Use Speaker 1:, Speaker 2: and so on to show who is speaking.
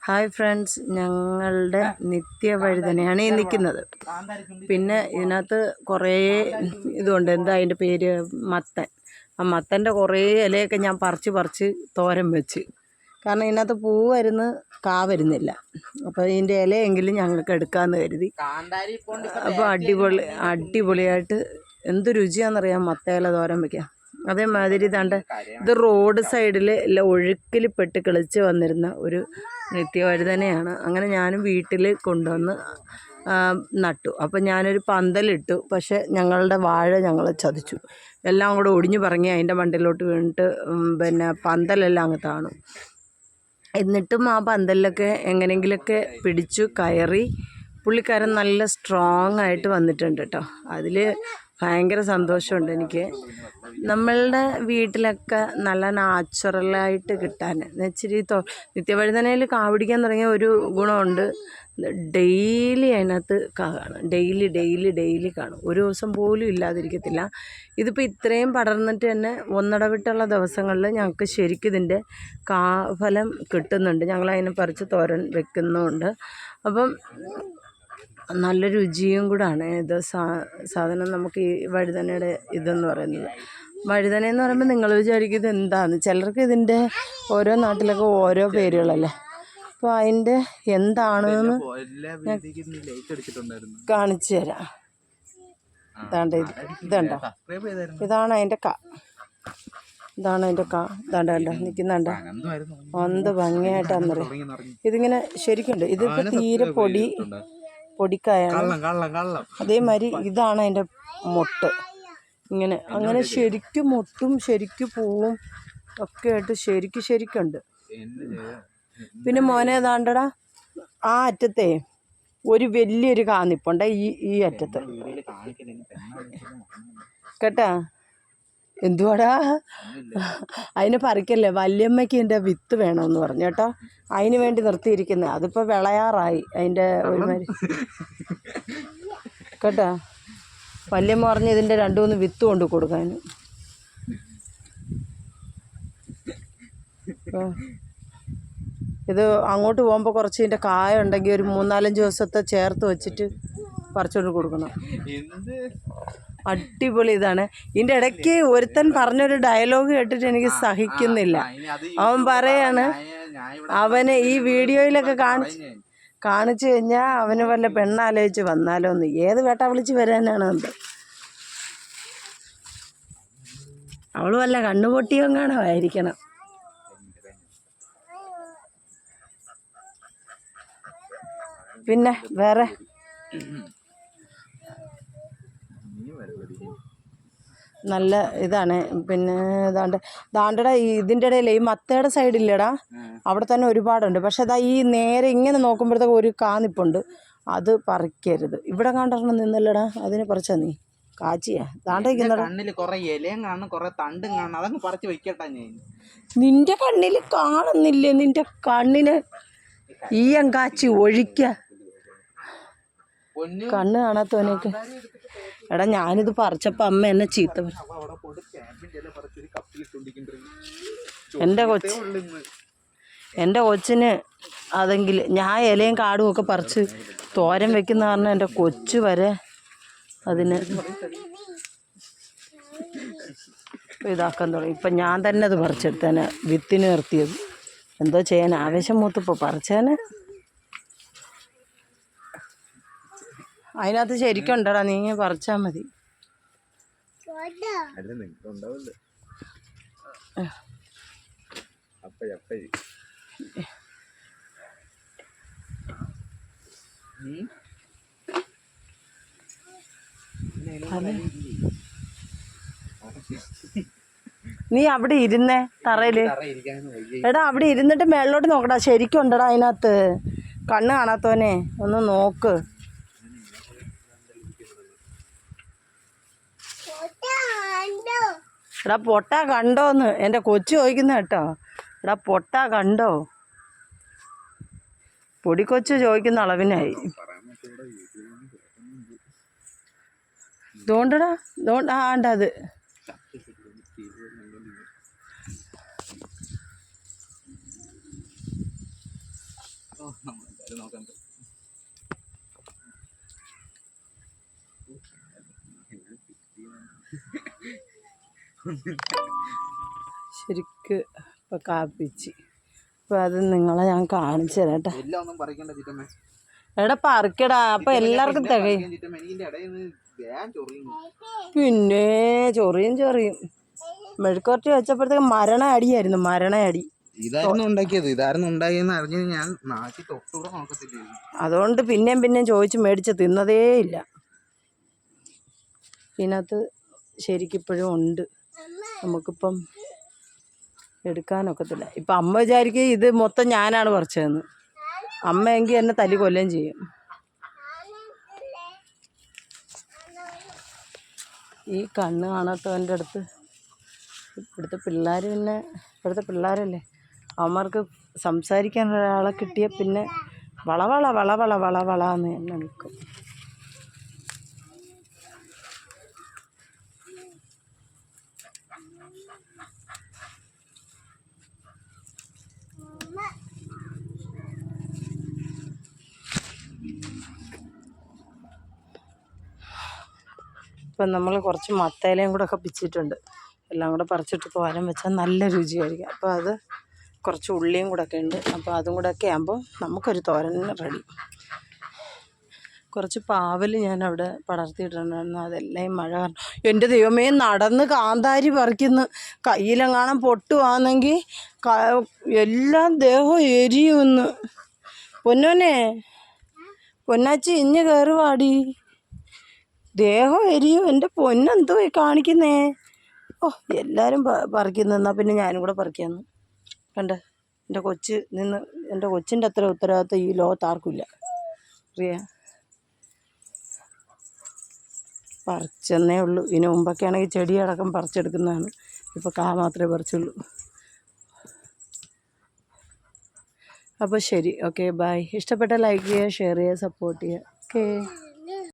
Speaker 1: Hi friends, ഞങ്ങളുടെ നിത്യവഴുതനയാണ് ഈ നിൽക്കുന്നത്. പിന്നെ ഇതിനകത്ത് കുറേ ഇതുണ്ട്. എന്താ അതിൻ്റെ പേര്? മത്തൻ. ആ മത്തൻ്റെ കുറേ ഇലയൊക്കെ ഞാൻ പറിച്ച് തോരൻ വെച്ച്. കാരണം ഇതിനകത്ത് പൂ വരുന്ന കാ വരുന്നില്ല. അപ്പോൾ ഇതിൻ്റെ ഇലയെങ്കിലും ഞങ്ങൾക്ക് എടുക്കാമെന്ന് കരുതി. അപ്പോൾ അടിപൊളിയായിട്ട് എന്ത് രുചിയാണെന്നറിയാം മത്ത ഇല തോരൻ വയ്ക്കാം. അതേമാതിരി ഇതാണ്ട് ഇത് റോഡ് സൈഡിൽ എല്ലാം ഒഴുക്കിൽ പെട്ട് കിളിച്ച് വന്നിരുന്ന ഒരു നിത്യവഴുതനയാണ്. അങ്ങനെ ഞാനും വീട്ടിൽ കൊണ്ടുവന്ന് നട്ടു. അപ്പോൾ ഞാനൊരു പന്തലിട്ടു. പക്ഷേ ഞങ്ങളുടെ വാഴ ഞങ്ങൾ ചതിച്ചു. എല്ലാം കൂടെ ഒടിഞ്ഞു പറങ്ങി അതിൻ്റെ മണ്ടയിലോട്ട് വീണിട്ട് പിന്നെ പന്തലെല്ലാം അങ്ങ് താണു. എന്നിട്ടും ആ പന്തലിലൊക്കെ എങ്ങനെയെങ്കിലുമൊക്കെ പിടിച്ചു കയറി പുള്ളിക്കാരൻ നല്ല സ്ട്രോങ് ആയിട്ട് വന്നിട്ടുണ്ട് കേട്ടോ. അതിൽ ഭയങ്കര സന്തോഷമുണ്ട് എനിക്ക്. നമ്മളുടെ വീട്ടിലൊക്കെ നല്ല നാച്ചുറലായിട്ട് കിട്ടാൻ ഇച്ചിരി നിത്യവഴുതനയിൽ കാ പിടിക്കാൻ തുടങ്ങിയ ഒരു ഗുണമുണ്ട്. ഡെയിലി അതിനകത്ത് കാ കാണും. ഡെയിലി കാണും. ഒരു ദിവസം പോലും ഇല്ലാതിരിക്കത്തില്ല. ഇതിപ്പോൾ ഇത്രയും പടർന്നിട്ട് തന്നെ ഒന്നിടവിട്ടുള്ള ദിവസങ്ങളിൽ ഞങ്ങൾക്ക് ശരിക്കും ഇതിൻ്റെ കാഫലം കിട്ടുന്നുണ്ട്. ഞങ്ങളതിനെ പറിച്ച് തോരൻ വെക്കുന്നുമുണ്ട്. അപ്പം നല്ല രുചിയും കൂടാണ് ഇത് സാധനം. നമുക്ക് ഈ വഴുതനയുടെ ഇതെന്ന് പറയുന്നത്, വഴുതനയെന്ന് പറയുമ്പോൾ നിങ്ങൾ വിചാരിക്കും ഇത് എന്താണെന്ന്. ചിലർക്ക് ഇതിൻ്റെ ഓരോ നാട്ടിലൊക്കെ ഓരോ പേരുകളല്ലേ. അപ്പോൾ അതിൻ്റെ എന്താണെന്ന് കാണിച്ചു തരാം. ഇതുണ്ടോ? ഇതാണ് അതിൻ്റെ കാ. ഇതാണ്ട് നിൽക്കുന്നുണ്ട്. എന്ത് ഭംഗിയായിട്ടാണെന്നറിയാം. ഇതിങ്ങനെ ശരിക്കുണ്ട്. ഇതിപ്പോൾ തീരെ പൊടിക്കായാണ്. അതേമാതിരി ഇതാണ് അതിൻ്റെ മൊട്ട്. അങ്ങനെ ശരിക്കും മൊട്ടും ശരിക്കും പൂവും ഒക്കെ ആയിട്ട് ശരിക്കുണ്ട്. പിന്നെ മോനെ ഏതാണ്ടടാ ആ അറ്റത്തെ ഒരു വലിയൊരു കാന്നിപ്പുണ്ട് ഈ അറ്റത്ത് കേട്ടാ. എന്തുവാടാ അതിന് പറിക്കല്ലേ, വല്യമ്മയ്ക്ക് എൻ്റെ വിത്ത് വേണമെന്ന് പറഞ്ഞു കേട്ടോ. അതിന് വേണ്ടി നിർത്തിയിരിക്കുന്നത്. അതിപ്പോൾ വിളയാറായി അതിൻ്റെ ഒരുമാതിരി കേട്ടോ. വല്യമ്മ പറഞ്ഞ് ഇതിൻ്റെ 2-3 വിത്ത് കൊണ്ട് കൊടുക്കാൻ. ഇത് അങ്ങോട്ട് പോകുമ്പോൾ കുറച്ച് ഇതിൻ്റെ കായ ഉണ്ടെങ്കിൽ ഒരു 3-4 ദിവസത്തെ ചേർത്ത് വെച്ചിട്ട് പറിച്ചുകൊണ്ട് കൊടുക്കണം. അടിപൊളി ഇതാണ്. ഇതിൻ്റെ ഇടയ്ക്ക് ഒരുത്തൻ പറഞ്ഞൊരു ഡയലോഗ് കേട്ടിട്ട് എനിക്ക് സഹിക്കുന്നില്ല. അവൻ പറയാണ്, അവന് ഈ വീഡിയോയിലൊക്കെ കാണിച്ചു കഴിഞ്ഞാൽ അവന് വല്ല പെണ്ണാലോചിച്ച് വന്നാലോ എന്ന്. ഏത് വേട്ട വിളിച്ച് വരാനാണ് എന്ത്? അവൾ വല്ല കണ്ണുപൊട്ടിയെങ്ങാണോ ആയിരിക്കണം. പിന്നെ വേറെ നല്ല ഇതാണ്. പിന്നെ ദാണ്ടടാ ഇതിൻ്റെ ഇടയിൽ ഈ മത്തയുടെ സൈഡില്ലടാ, അവിടെ തന്നെ ഒരുപാടുണ്ട്. പക്ഷെ അതാ ഈ നേരെ ഇങ്ങനെ നോക്കുമ്പോഴത്തേക്ക് ഒരു കാന്നിപ്പുണ്ട്. അത് പറിക്കരുത്. ഇവിടെ കണ്ടറിഞ്ഞ നിന്നല്ലടാ, അതിനെ പറിച്ചാ നീ കാച്ചിയാ ദാണ്ടിരിക്കുന്നടാ. നിന്റെ കണ്ണിൽ കാണുന്നില്ലേ? നിന്റെ കണ്ണിന് ഈയം കാച്ചി ഒഴിക്ക. കണ്ണ് കാണാത്തവനേക്ക്. എടാ ഞാനിത് പറിച്ചപ്പോൾ അമ്മ എന്നെ ചീത്ത പറഞ്ഞു. എൻ്റെ കൊച്ചിന് അതെങ്കിൽ ഞാൻ ഇലയും കാടും ഒക്കെ പറിച്ച് തോരൻ വെക്കുന്ന കാരണം എൻ്റെ കൊച്ചു വരെ അതിന് ഇതാക്കാൻ തുടങ്ങി. ഇപ്പം ഞാൻ തന്നെ അത് പറിച്ചെടുത്തേനെ, വിത്തിന് നിർത്തിയത്. എന്തോ ചെയ്യാൻ, ആവേശം മൂത്തിപ്പോൾ പറിച്ചേനെ. അതിനകത്ത് ശരിക്കും ഉണ്ടടാ, നീ പറിച്ചാൽ മതി. നീ അവിടെ ഇരുന്നേ തറയില്. എടാ അവിടെ ഇരുന്നിട്ട് മേളിലോട്ട് നോക്കടാ. ശരിക്കും ഉണ്ടടാ അതിനകത്ത്. കണ്ണ് കാണാത്തവനെ ഒന്ന് നോക്ക്. എടാ പൊട്ട കണ്ടോന്ന് എൻ്റെ കൊച്ചു ചോദിക്കുന്ന കേട്ടോ. എടാ പൊട്ട കണ്ടോ? പൊടിക്കൊച്ചു ചോദിക്കുന്ന അളവിനായി. തോണ്ടടാ ആണ്ടത്.
Speaker 2: നോക്കണ്ട.
Speaker 1: ശരിക്ക് ഇപ്പം കാപ്പിച്ച് അപ്പം അത് നിങ്ങളെ ഞാൻ കാണിച്ചു തരാം കേട്ടോ.
Speaker 2: എല്ലാം ഒന്നും പറിക്കണ്ട ചിറ്റമ്മേ.
Speaker 1: എടാ പറിക്കടാ, അപ്പം എല്ലാവർക്കും തികയും. പിന്നെ ചൊറിയും മെഴുക്കുവരട്ടി വെച്ചപ്പോഴത്തേക്ക് മരണ അടി.
Speaker 2: ഇതായിരുന്നു ഉണ്ടാക്കിയെന്ന് അറിഞ്ഞ് ഞാൻ നാട്ടി തൊട്ടുകൂടെ നോക്കത്തില്ല.
Speaker 1: അതുകൊണ്ട് പിന്നെയും ചോദിച്ച് മേടിച്ച് തിന്നതേ ഇല്ല. ഇതിനകത്ത് ശരിക്കിപ്പോഴും ഉണ്ട്, നമുക്കിപ്പം എടുക്കാനൊക്കത്തില്ല. ഇപ്പം അമ്മ വിചാരിക്കും ഇത് മൊത്തം ഞാനാണ് പറിച്ചതെന്ന്. അമ്മയെങ്കിൽ എന്നെ തല്ലി കൊല്ലുകയും ചെയ്യും. ഈ കണ്ണ് കാണാത്തവൻ്റെ അടുത്ത് ഇവിടുത്തെ പിള്ളേരല്ലേ, അവന്മാർക്ക് സംസാരിക്കാൻ ഒരാളെ കിട്ടിയ പിന്നെ വളവള എന്ന് തന്നെ നിൽക്കും. ഇപ്പം നമ്മൾ കുറച്ച് മത്തയിലയും കൂടെ ഒക്കെ പിച്ചിട്ടുണ്ട്. എല്ലാം കൂടെ പറിച്ചിട്ട് തോരൻ വെച്ചാൽ നല്ല രുചിയായിരിക്കും. അപ്പോൾ അത് കുറച്ച് ഉള്ളിയും കൂടെ ഒക്കെ ഉണ്ട്. അപ്പോൾ അതും കൂടെ ഒക്കെ ആകുമ്പോൾ നമുക്കൊരു തോരൻ റെഡി. കുറച്ച് പാവൽ ഞാൻ അവിടെ പടർത്തിയിട്ടുണ്ടായിരുന്നു. അതെല്ലാം മഴ കാരണം, എൻ്റെ ദൈവമേ, നടന്ന് കാന്താരി പറിക്കുന്നു. കയ്യിലെങ്ങാനും പൊട്ടുവാണെങ്കിൽ എല്ലാം ദേഹം എരിയുമെന്ന്. പൊന്നാച്ചി ഇഞ്ഞ് കയറുവാടി, ദേഹം എരിയും. എൻ്റെ പൊന്നെന്തോ കാണിക്കുന്നേ. എല്ലാവരും പറിക്കുന്നെന്നാൽ പിന്നെ ഞാനും കൂടെ പറിക്കാമെന്ന് കണ്ട. എൻ്റെ കൊച്ചിൻ്റെ അത്ര ഉത്തരവാദിത്വം ഈ ലോകത്ത് ആർക്കില്ല. അറിയാം, പറിച്ചെന്നേ ഉള്ളൂ. ഇതിന് മുമ്പൊക്കെ ആണെങ്കിൽ ചെടിയടക്കം പറിച്ചെടുക്കുന്നതാണ്. ഇപ്പോൾ മാത്രമേ പറിച്ചുള്ളൂ. അപ്പോൾ ശരി, ഓക്കെ, ബൈ. ഇഷ്ടപ്പെട്ട ലൈക്ക് ചെയ്യുക, ഷെയർ ചെയ്യുക, സപ്പോർട്ട് ചെയ്യുക. ഓക്കേ.